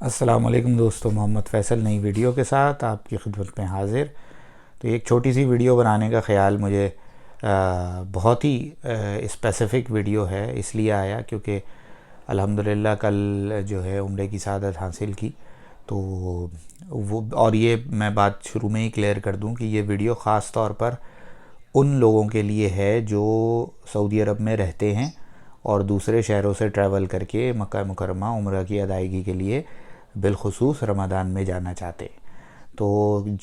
अस्सलामुअलैकुम दोस्तों, मोहम्मद फ़ैसल नई वीडियो के साथ आपकी खिदमत में हाज़िर। तो एक छोटी सी वीडियो बनाने का ख़्याल मुझे बहुत ही स्पेसिफ़िक वीडियो है इसलिए आया क्योंकि अल्हम्दुलिल्लाह कल जो है उम्रे की सआदत हासिल की। तो वो और ये मैं बात शुरू में ही क्लियर कर दूं कि ये वीडियो ख़ास तौर पर उन लोगों के लिए है जो सऊदी अरब में रहते हैं और दूसरे शहरों से ट्रैवल करके मक्का मुकर्रमा उम्रा की अदायगी के लिए बिलखुसूस रमज़ान में जाना चाहते हैं। तो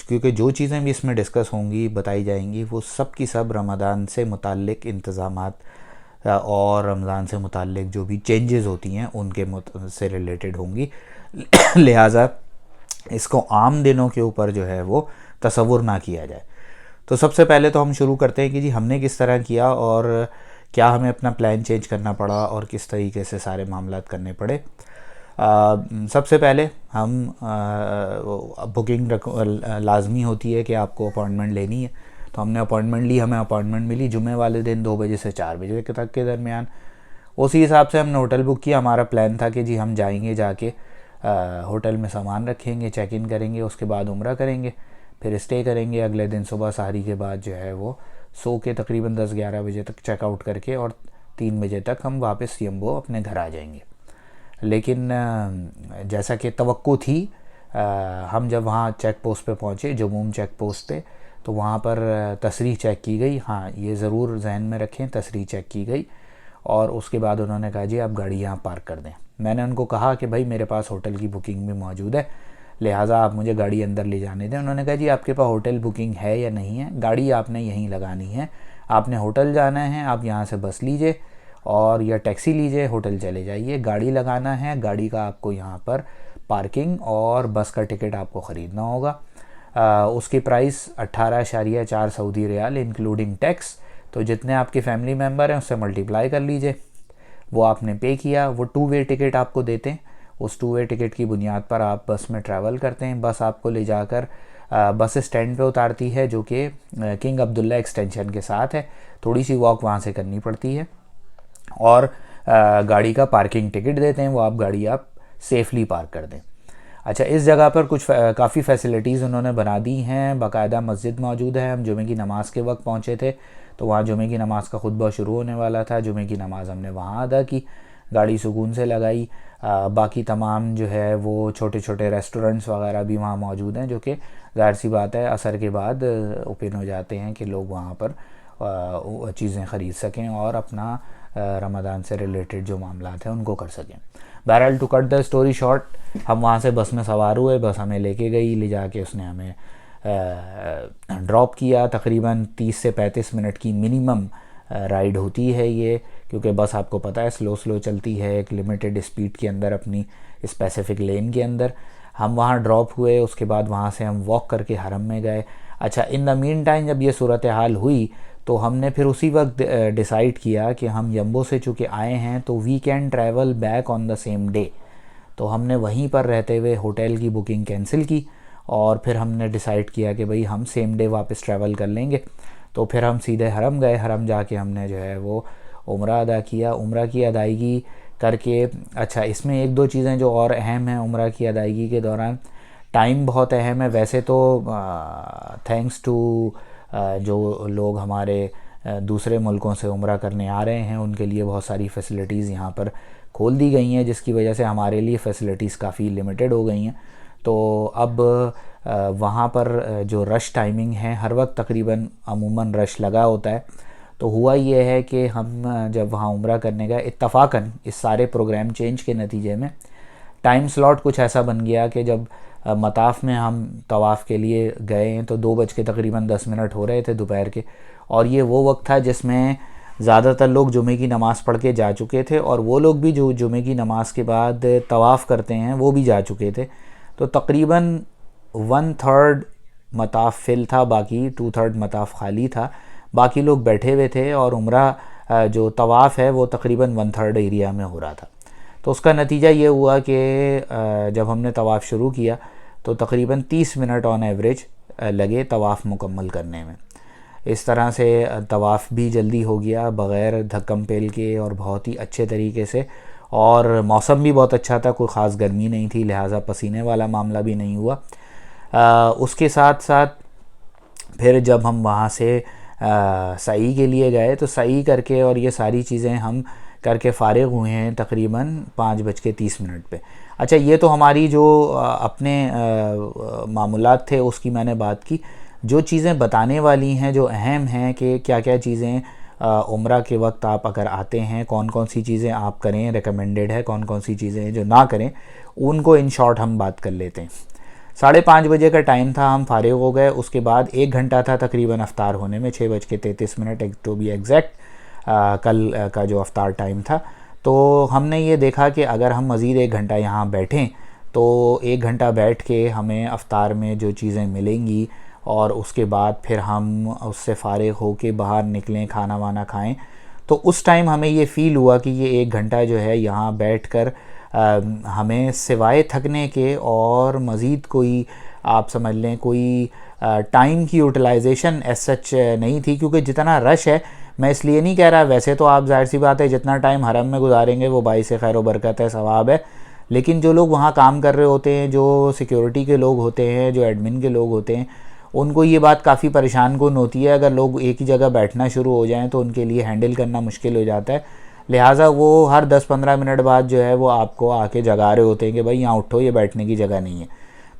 क्योंकि जो चीज़ें भी इसमें डिस्कस होंगी बताई जाएंगी वो सब की सब रमज़ान से मुताल्लिक़ इंतज़ामात और रमज़ान से मुताल्लिक़ जो भी चेंजेस होती हैं उनके से रिलेटेड होंगी। लिहाजा इसको आम दिनों के ऊपर जो है वो तसव्वुर ना किया जाए। तो सबसे पहले तो हम शुरू करते हैं कि जी हमने किस तरह किया और क्या हमें अपना प्लान चेंज करना पड़ा और किस तरीके से सारे मामलात करने पड़े। सबसे पहले हम बुकिंग लाजमी होती है कि आपको अपॉइंटमेंट लेनी है। तो हमने अपॉइंटमेंट ली, हमें अपॉइंटमेंट मिली जुमे वाले दिन 2 बजे से 4 बजे तक के दरमियान। उसी हिसाब से हमने होटल बुक किया। हमारा प्लान था कि जी हम जाएंगे, जाके होटल में सामान रखेंगे, चेक इन करेंगे, उसके बाद उम्रा करेंगे, फिर स्टे करेंगे। अगले दिन सुबह सहरी के बाद जो है वो सो के तकरीबन 10-11 बजे तक चेकआउट करके और 3 बजे तक हम वापस यम्बो अपने घर आ जाएंगे। लेकिन जैसा कि तवक्को थी, हम जब वहाँ चेक पोस्ट पे पहुँचे, जमूम चेक पोस्ट पे, तो वहाँ पर तसरीह चेक की गई। हाँ, ये ज़रूर जहन में रखें, तसरीह चेक की गई और उसके बाद उन्होंने कहा जी आप गाड़ी यहाँ पार्क कर दें। मैंने उनको कहा कि भाई मेरे पास होटल की बुकिंग भी मौजूद है, लिहाजा आप मुझे गाड़ी अंदर ले जाने दें। उन्होंने कहा जी आपके पास होटल बुकिंग है या नहीं है, गाड़ी आपने यहीं लगानी है, आपने होटल जाना है, आप यहाँ से बस लीजिए और या टैक्सी लीजिए, होटल चले जाइए। गाड़ी लगाना है, गाड़ी का आपको यहाँ पर पार्किंग और बस का टिकट आपको ख़रीदना होगा। उसकी price 18.4 Saudi riyal including tax. तो जितने आपके फैमिली मेम्बर हैं उससे मल्टीप्लाई कर लीजिए। वो आपने पे किया। वो 2 वे टिकट आपको देते हैं। उस 2 वे टिकट की बुनियाद पर आप बस में ट्रैवल करते हैं। बस आपको ले जाकर बस स्टैंड पे उतारती है जो कि किंग अब्दुल्ला एक्सटेंशन के साथ है। थोड़ी सी वॉक वहाँ से करनी पड़ती है और गाड़ी का पार्किंग टिकट देते हैं, वो आप गाड़ी आप सेफली पार्क कर दें। अच्छा, इस जगह पर कुछ काफ़ी फ़ैसिलिटीज़ उन्होंने बना दी हैं। बाकायदा मस्जिद मौजूद है। हम जुमे की नमाज़ के वक्त पहुँचे थे तो वहाँ जुमे की नमाज़ का खुतबा शुरू होने वाला था। जुमे की नमाज़ हमने वहाँ अदा की, गाड़ी सुकून से लगाई। बाकी तमाम जो है वो छोटे छोटे रेस्टोरेंट्स वगैरह भी वहाँ मौजूद हैं जो कि ज़ाहिर सी बात है असर के बाद ओपन हो जाते हैं कि लोग वहाँ पर चीज़ें ख़रीद सकें और अपना रमज़ान से रिलेटेड जो मामलात हैं उनको कर सकें। बहरहाल to cut the story short, हम वहाँ से बस में सवार हुए। बस हमें लेके गई, ले जाके उसने हमें ड्रॉप किया। तकरीबन 30 से 35 मिनट की मिनिमम राइड होती है ये, क्योंकि बस आपको पता है स्लो चलती है एक लिमिटेड स्पीड के अंदर अपनी स्पेसिफिक लेन के अंदर। हम वहाँ ड्रॉप हुए, उसके बाद वहाँ से हम वॉक करके हरम में गए। अच्छा, इन द मीन टाइम जब ये सूरत हाल हुई तो हमने फिर उसी वक्त डिसाइड किया कि हम यम्बो से चूँकि आए हैं तो we can travel back on the same day. तो हमने वहीं पर रहते हुए होटल की बुकिंग कैंसिल की और फिर हमने डिसाइड किया कि भाई हम सेम डे वापस ट्रैवल कर लेंगे। तो फिर हम सीधे हरम गए। हरम जाके हमने जो है वो उम्रा अदा किया। उम्रा की अदायगी करके, अच्छा इसमें एक दो चीज़ें जो और अहम हैं उम्रा की अदायगी के दौरान, टाइम बहुत अहम है। वैसे तो थैंक्स टू जो लोग हमारे दूसरे मुल्कों से उम्रा करने आ रहे हैं उनके लिए बहुत सारी फ़ैसिलिटीज़ यहाँ पर खोल दी गई हैं, जिसकी वजह से हमारे लिए फ़ैसिलिटीज़ काफ़ी लिमिटेड हो गई हैं। तो अब वहाँ पर जो रश टाइमिंग है, हर वक्त तकरीबन अमूमन रश लगा होता है। तो हुआ ये है कि हम जब वहाँ उम्रा करने गए, इत्तफ़ाक़न इस सारे प्रोग्राम चेंज के नतीजे में टाइम स्लॉट कुछ ऐसा बन गया कि जब मताफ़ में हम तवाफ़ के लिए गए हैं तो 2 बज के तकरीबन 10 मिनट हो रहे थे दोपहर के, और ये वो वक्त था जिसमें ज़्यादातर लोग जुमे की नमाज़ पढ़ के जा चुके थे और वो लोग भी जो जुमे की नमाज़ के बाद तवाफ़ करते हैं वो भी जा चुके थे। तो तकरीबन 1/3 मताफ़ फिल था, बाकी 2/3 मताफ़ खाली था। बाकी लोग बैठे हुए थे और उम्रा जो तवाफ़ है वो तकरीबन 1/3 एरिया में हो रहा था। तो उसका नतीजा ये हुआ कि जब हमने तवाफ़ शुरू किया तो तकरीबन 30 मिनट ऑन एवरेज लगे तवाफ़ मुकम्मल करने में। इस तरह से तवाफ़ भी जल्दी हो गया बग़ैर धक्कम पेल के और बहुत ही अच्छे तरीके से। और मौसम भी बहुत अच्छा था, कोई ख़ास गर्मी नहीं थी, लिहाजा पसीने वाला मामला भी नहीं हुआ। उसके साथ साथ फिर जब हम वहाँ से सई के लिए गए तो सई करके और ये सारी चीज़ें हम करके फ़ारिग हुए हैं तकरीबन 5:30 पे। अच्छा, ये तो हमारी जो अपने मामूलात थे उसकी मैंने बात की। जो चीज़ें बताने वाली हैं, जो अहम हैं कि क्या क्या चीज़ें उम्रा के वक्त आप अगर आते हैं, कौन कौन सी चीज़ें आप करें, रिकमेंडेड है, कौन कौन सी चीज़ें जो ना करें, उनको इन शॉर्ट हम बात कर लेते हैं। 5:30 का टाइम था, हम फारिग हो गए। उसके बाद 1 घंटा था तकरीबन अफ्तार होने में, 6:33 एक टू बी एग्जैक्ट, कल का जो अफ्तार टाइम था। तो हमने ये देखा कि अगर हम मज़ीद 1 घंटा यहाँ बैठें तो 1 घंटा बैठ के हमें अफ्तार में जो चीज़ें मिलेंगी और उसके बाद फिर हम उससे फ़ारिग हो के बाहर निकलें, खाना वाना खाएं। तो उस टाइम हमें ये फ़ील हुआ कि ये 1 घंटा जो है यहाँ बैठकर हमें सिवाय थकने के और मज़ीद कोई, आप समझ लें, कोई टाइम की यूटिलाइजेशन एज सच नहीं थी। क्योंकि जितना रश है, मैं इसलिए नहीं कह रहा, वैसे तो आप ज़ाहिर सी बात है जितना टाइम हरम में गुजारेंगे वो बाइस खैर व बरकत है, सवाब है। लेकिन जो लोग वहाँ काम कर रहे होते हैं, जो सिक्योरिटी के लोग होते हैं, जो एडमिन के लोग होते हैं, उनको ये बात काफ़ी परेशान कुन होती है। अगर लोग एक ही जगह बैठना शुरू हो जाएं तो उनके लिए हैंडल करना मुश्किल हो जाता है। लिहाजा वो हर 10-15 मिनट बाद जो है वो आपको आके जगा रहे होते हैं कि भाई यहाँ उठो, ये बैठने की जगह नहीं है।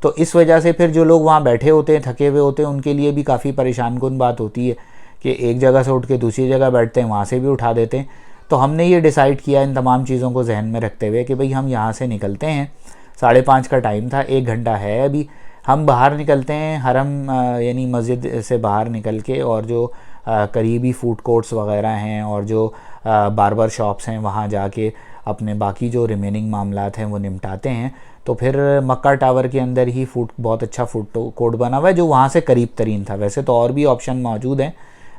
तो इस वजह से फिर जो लोग वहाँ बैठे होते हैं, थके हुए होते हैं, उनके लिए भी काफ़ी परेशान कुन बात होती है कि एक जगह से उठ के दूसरी जगह बैठते हैं, वहाँ से भी उठा देते हैं। तो हमने ये डिसाइड किया इन तमाम चीज़ों को जहन में रखते हुए कि भाई हम यहाँ से निकलते हैं, 5:30 का टाइम था, 1 घंटा है अभी, हम बाहर निकलते हैं हरम यानी मस्जिद से बाहर निकल के, और जो करीबी फूड कोर्ट्स वगैरह हैं और जो बार्बर शॉप्स हैं वहाँ जाके अपने बाकी जो रिमेनिंग मामलात हैं वो निपटाते हैं। तो फिर मक्का टावर के अंदर ही बहुत अच्छा फूड कोर्ट बना हुआ है जो वहाँ से करीब तरीन था। वैसे तो और भी ऑप्शन मौजूद हैं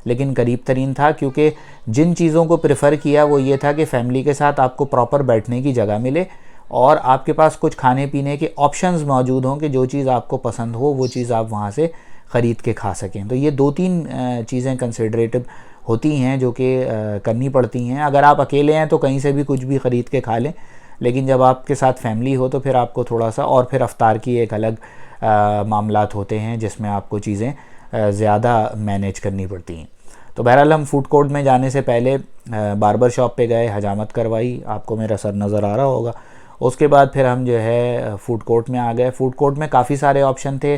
लेकिन करीब तरीन था, क्योंकि जिन चीज़ों को प्रेफर किया वो ये था कि फ़ैमिली के साथ आपको प्रॉपर बैठने की जगह मिले और आपके पास कुछ खाने पीने के ऑप्शंस मौजूद हों कि जो चीज़ आपको पसंद हो वो चीज़ आप वहाँ से ख़रीद के खा सकें। तो ये 2-3 चीज़ें कंसिडरेटिव होती हैं जो कि करनी पड़ती हैं। अगर आप अकेले हैं तो कहीं से भी कुछ भी ख़रीद के खा लें, लेकिन जब आपके साथ फैमिली हो तो फिर आपको थोड़ा सा, और फिर अफ्तार की एक अलग मामलात होते हैं जिसमें आपको चीज़ें ज़्यादा मैनेज करनी पड़ती हैं। तो बहरहाल हम फूड कोर्ट में जाने से पहले बार्बर शॉप पे गए, हजामत करवाई, आपको मेरा सर नज़र आ रहा होगा। उसके बाद फिर हम जो है फूड कोर्ट में आ गए। फूड कोर्ट में काफ़ी सारे ऑप्शन थे।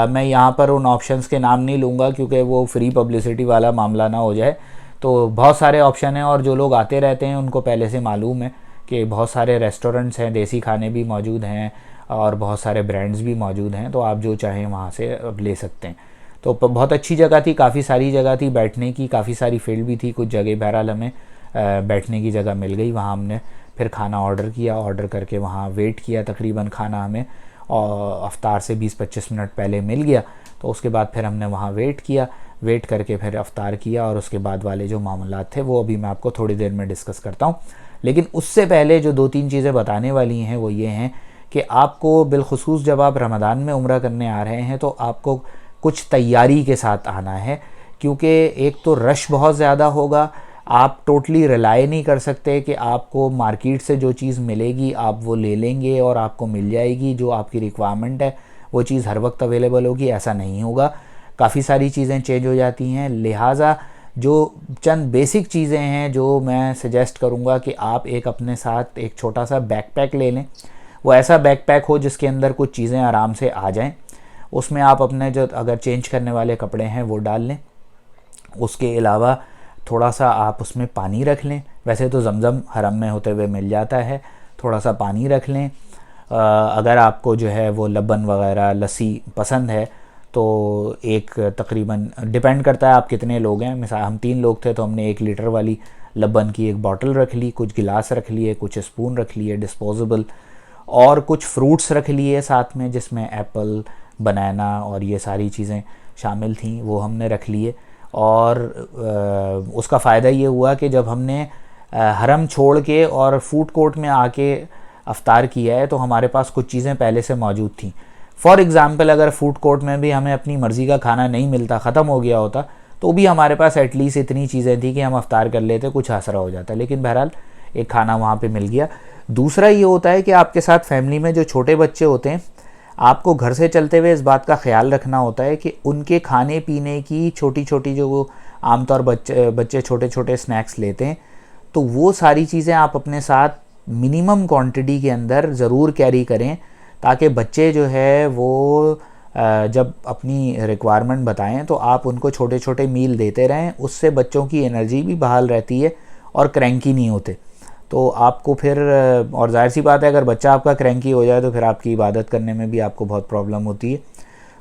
मैं यहाँ पर उन ऑप्शंस के नाम नहीं लूँगा क्योंकि वो फ्री पब्लिसिटी वाला मामला ना हो जाए। तो बहुत सारे ऑप्शन हैं और जो लोग आते रहते हैं उनको पहले से मालूम है कि बहुत सारे रेस्टोरेंट्स हैं, देसी खाने भी मौजूद हैं और बहुत सारे ब्रांड्स भी मौजूद हैं, तो आप जो चाहें वहाँ से अब ले सकते हैं। तो बहुत अच्छी जगह थी, काफ़ी सारी जगह थी बैठने की, काफ़ी सारी फील्ड भी थी, कुछ जगह बहरहाल हमें बैठने की जगह मिल गई। वहाँ हमने फिर खाना ऑर्डर किया, ऑर्डर करके वहाँ वेट किया, तकरीबन खाना हमें और अफ्तार से 20-25 मिनट पहले मिल गया। तो उसके बाद फिर हमने वहाँ वेट किया, वेट करके फिर अफ्तार किया और उसके बाद वाले जो मामलात थे वो अभी मैं आपको थोड़ी देर में डिस्कस करता हूँ। लेकिन उससे पहले जो 2-3 चीज़ें बताने वाली हैं वो ये हैं कि आपको बिलखुसूस जब आप रमज़ान में उम्रा करने आ रहे हैं तो आपको कुछ तैयारी के साथ आना है, क्योंकि एक तो रश बहुत ज़्यादा होगा। आप टोटली रिलाई नहीं कर सकते कि आपको मार्केट से जो चीज़ मिलेगी आप वो ले लेंगे और आपको मिल जाएगी, जो आपकी रिक्वायरमेंट है वो चीज़ हर वक्त अवेलेबल होगी, ऐसा नहीं होगा। काफ़ी सारी चीज़ें चेंज हो जाती हैं। लिहाजा जो चंद बेसिक चीज़ें हैं जो मैं सजेस्ट करूँगा कि आप एक अपने साथ एक छोटा सा बैकपैक ले लें। वो ऐसा बैकपैक हो जिसके अंदर कुछ चीज़ें आराम से आ जाएं। उसमें आप अपने जो अगर चेंज करने वाले कपड़े हैं वो डाल लें। उसके अलावा थोड़ा सा आप उसमें पानी रख लें। वैसे तो जमज़म हरम में होते हुए मिल जाता है, थोड़ा सा पानी रख लें। अगर आपको जो है वो लबन वगैरह लस्सी पसंद है तो एक तकरीबन डिपेंड करता है आप कितने लोग हैं। मिसाल हम 3 लोग थे तो हमने 1 लीटर वाली लबन की एक बॉटल रख ली, कुछ गिलास रख लिए, कुछ स्पून रख लिए डिस्पोजेबल, और कुछ फ्रूट्स रख लिए साथ में जिसमें एप्पल, बनाना और ये सारी चीज़ें शामिल थीं, वो हमने रख लिए। और उसका फ़ायदा ये हुआ कि जब हमने हरम छोड़ के और फूड कोर्ट में आके अफ्तार किया है तो हमारे पास कुछ चीज़ें पहले से मौजूद थीं। फॉर एग्ज़ाम्पल अगर फूड कोर्ट में भी हमें अपनी मर्ज़ी का खाना नहीं मिलता, ख़त्म हो गया होता, तो भी हमारे पास एटलीस्ट इतनी चीज़ें थी कि हम अफ्तार कर लेते, कुछ आसरा हो जाता। लेकिन बहरहाल एक खाना वहाँ पे मिल गया। दूसरा ये होता है कि आपके साथ फैमिली में जो छोटे बच्चे होते हैं, आपको घर से चलते हुए इस बात का ख्याल रखना होता है कि उनके खाने पीने की छोटी छोटी जो वो आमतौर बच्चे छोटे छोटे स्नैक्स लेते हैं, तो वो सारी चीज़ें आप अपने साथ मिनिमम क्वांटिटी के अंदर ज़रूर कैरी करें, ताकि बच्चे जो है वो जब अपनी रिक्वायरमेंट बताएं तो आप उनको छोटे छोटे मील देते रहें। उससे बच्चों की एनर्जी भी बहाल रहती है और क्रैंकी नहीं होते। तो आपको फिर, और जाहिर सी बात है अगर बच्चा आपका क्रैंकी हो जाए तो फिर आपकी इबादत करने में भी आपको बहुत प्रॉब्लम होती है।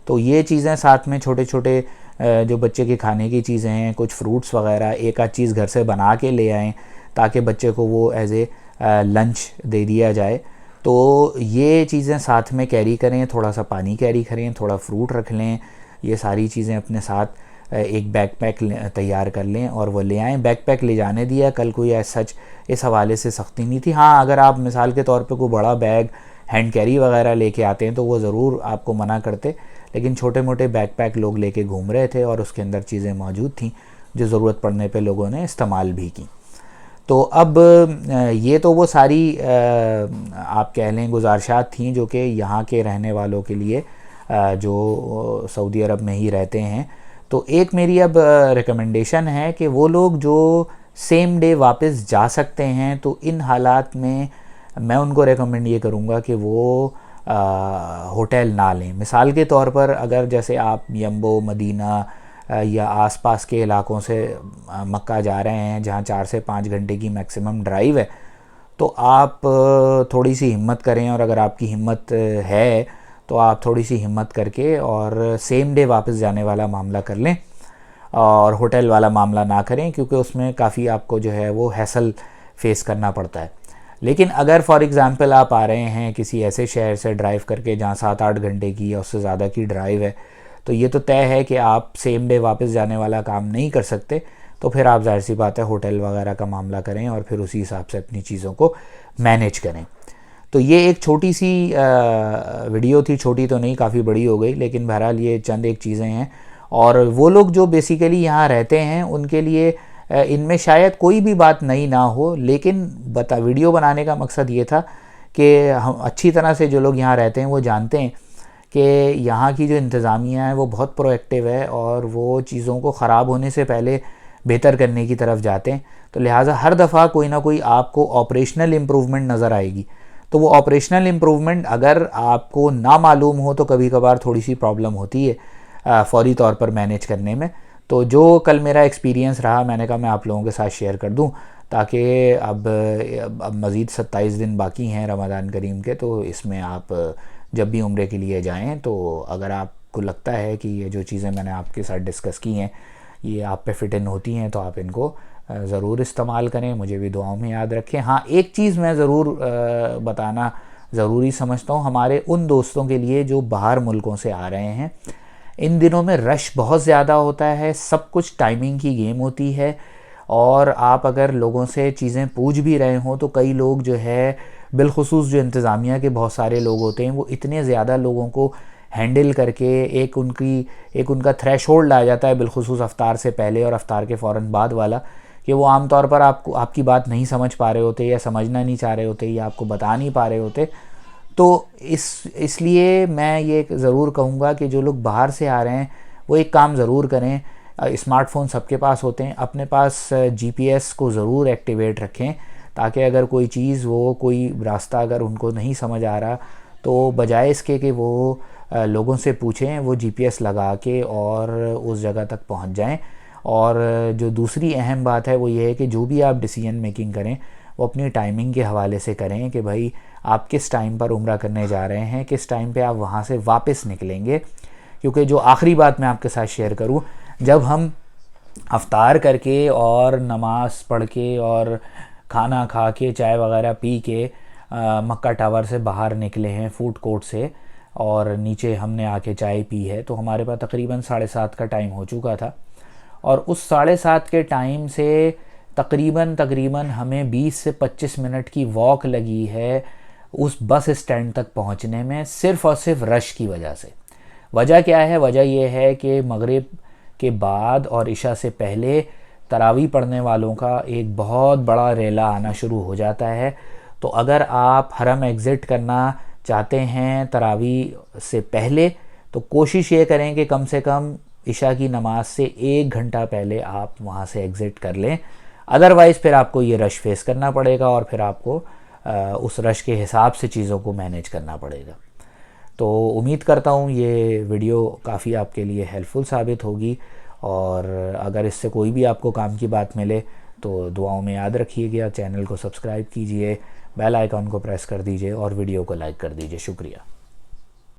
तो ये चीज़ें साथ में छोटे छोटे जो बच्चे के खाने की चीज़ें हैं, कुछ फ्रूट्स वगैरह एक आध चीज़ घर से बना के ले आएँ ताकि बच्चे को वो एज ए लंच दे दिया जाए। तो ये चीज़ें साथ में कैरी करें, थोड़ा सा पानी कैरी करें, थोड़ा फ्रूट रख लें, ये सारी चीज़ें अपने साथ एक बैकपैक तैयार कर लें और वो ले आएँ। बैकपैक ले जाने दिया, कल कोई सच इस हवाले से सख्ती नहीं थी। हाँ, अगर आप मिसाल के तौर पे कोई बड़ा बैग हैंड कैरी वगैरह लेके आते हैं तो वो ज़रूर आपको मना करते, लेकिन छोटे मोटे बैकपैक लोग लेके घूम रहे थे और उसके अंदर चीज़ें मौजूद थीं जो ज़रूरत पड़ने पे लोगों ने इस्तेमाल भी की। तो अब ये तो वो सारी आप कह लें गुजारिशात थी जो कि यहाँ के रहने वालों के लिए जो सऊदी अरब में ही रहते हैं। तो एक मेरी अब रिकमेंडेशन है कि वो लोग जो सेम डे वापस जा सकते हैं, तो इन हालात में मैं उनको रेकमेंड ये करूँगा कि वो होटल ना लें। मिसाल के तौर पर अगर जैसे आप यम्बो, मदीना या आसपास के इलाकों से मक्का जा रहे हैं जहाँ 4 से 5 घंटे की मैक्सिमम ड्राइव है, तो आप थोड़ी सी हिम्मत करें, और अगर आपकी हिम्मत है तो आप थोड़ी सी हिम्मत करके और सेम डे वापस जाने वाला मामला कर लें और होटल वाला मामला ना करें, क्योंकि उसमें काफ़ी आपको जो है वो हैसल फेस करना पड़ता है। लेकिन अगर फॉर एग्ज़ाम्पल आप आ रहे हैं किसी ऐसे शहर से ड्राइव करके जहाँ 7-8 घंटे की या उससे ज़्यादा की ड्राइव है, तो ये तो तय है कि आप सेम डे वापस जाने वाला काम नहीं कर सकते, तो फिर आप जाहिर सी बात है होटल वगैरह का मामला करें और फिर उसी हिसाब से अपनी चीज़ों को मैनेज करें। तो ये एक छोटी सी वीडियो थी, छोटी तो नहीं, काफ़ी बड़ी हो गई, लेकिन बहरहाल ये चंद एक चीज़ें हैं। और वो लोग जो बेसिकली यहाँ रहते हैं उनके लिए इनमें शायद कोई भी बात नई ना हो, लेकिन वीडियो बनाने का मकसद ये था कि हम अच्छी तरह से जो लोग यहाँ रहते हैं वो जानते हैं कि यहाँ की जो इंतज़ामिया है वो बहुत प्रोएक्टिव है और वो चीज़ों को ख़राब होने से पहले बेहतर करने की तरफ जाते हैं। तो लिहाजा हर दफ़ा कोई ना कोई आपको ऑपरेशनल इम्प्रूवमेंट नज़र आएगी। तो वो ऑपरेशनल इम्प्रूवमेंट अगर आपको ना मालूम हो तो कभी कभार थोड़ी सी प्रॉब्लम होती है फ़ौरी तौर पर मैनेज करने में। तो जो कल मेरा एक्सपीरियंस रहा, मैंने कहा मैं आप लोगों के साथ शेयर कर दूं, ताकि अब मज़ीद 27 दिन बाकी हैं रमज़ान करीम के, तो इसमें आप जब भी उम्रे के लिए जाएं तो अगर आपको लगता है कि ये जो चीज़ें मैंने आपके साथ डिस्कस की हैं ये आप पे फिट इन होती हैं, तो आप इनको ज़रूर इस्तेमाल करें, मुझे भी दुआओं में याद रखें। हाँ, एक चीज़ मैं ज़रूर बताना ज़रूरी समझता हूँ हमारे उन दोस्तों के लिए जो बाहर मुल्कों से आ रहे हैं। इन दिनों में रश बहुत ज़्यादा होता है, सब कुछ टाइमिंग की गेम होती है, और आप अगर लोगों से चीज़ें पूछ भी रहे हों तो कई लोग जो है बिलखुसूस जो इंतज़ामिया के बहुत सारे लोग होते हैं वो इतने ज़्यादा लोगों को हैंडल करके एक उनका थ्रेशोल्ड आ जाता है बिलखुसूस अफ्तार से पहले और अफ्तार के फ़ौरन बाद वाला, कि वो आम तौर पर आपकी बात नहीं समझ पा रहे होते या समझना नहीं चाह रहे होते या आपको बता नहीं पा रहे होते। तो इसलिए मैं ये ज़रूर कहूँगा कि जो लोग बाहर से आ रहे हैं वो एक काम ज़रूर करें। स्मार्टफ़ोन सबके पास होते हैं, अपने पास GPS को ज़रूर एक्टिवेट रखें, ताकि अगर कोई चीज़, वो कोई रास्ता अगर उनको नहीं समझ आ रहा तो बजाय इसके कि वो लोगों से पूछें, वो GPS लगा के और उस जगह तक पहुंच जाएं। और जो दूसरी अहम बात है वो ये है कि जो भी आप डिसीजन मेकिंग करें वो अपनी टाइमिंग के हवाले से करें कि भाई आप किस टाइम पर उम्रा करने जा रहे हैं, किस टाइम पे आप वहाँ से वापस निकलेंगे। क्योंकि जो आखिरी बात मैं आपके साथ शेयर करूँ, जब हम अफ्तार करके और नमाज़ पढ़ के और खाना खा के चाय वगैरह पी के मक्का टावर से बाहर निकले हैं फूड कोर्ट से, और नीचे हमने आके चाय पी है, तो हमारे पास तकरीबन 7:30 का टाइम हो चुका था। और उस 7:30 के टाइम से तकरीबन हमें 20 से 25 मिनट की वॉक लगी है उस बस स्टैंड तक पहुंचने में, सिर्फ़ और सिर्फ रश की वजह से। वजह क्या है? वजह यह है कि मगरिब के बाद और इशा से पहले तरावी पढ़ने वालों का एक बहुत बड़ा रेला आना शुरू हो जाता है। तो अगर आप हरम एग्ज़िट करना चाहते हैं तरावी से पहले, तो कोशिश ये करें कि कम से कम इशा की नमाज से 1 घंटा पहले आप वहाँ से एग्ज़िट कर लें। अदरवाइज़ फिर आपको ये रश फेस करना पड़ेगा और फिर आपको उस रश के हिसाब से चीज़ों को मैनेज करना पड़ेगा। तो उम्मीद करता हूँ ये वीडियो काफ़ी आपके लिए हेल्पफुल साबित होगी, और अगर इससे कोई भी आपको काम की बात मिले तो दुआओं में याद रखिएगा। चैनल को सब्सक्राइब कीजिए, बेल आइकॉन को प्रेस कर दीजिए और वीडियो को लाइक कर दीजिए। शुक्रिया।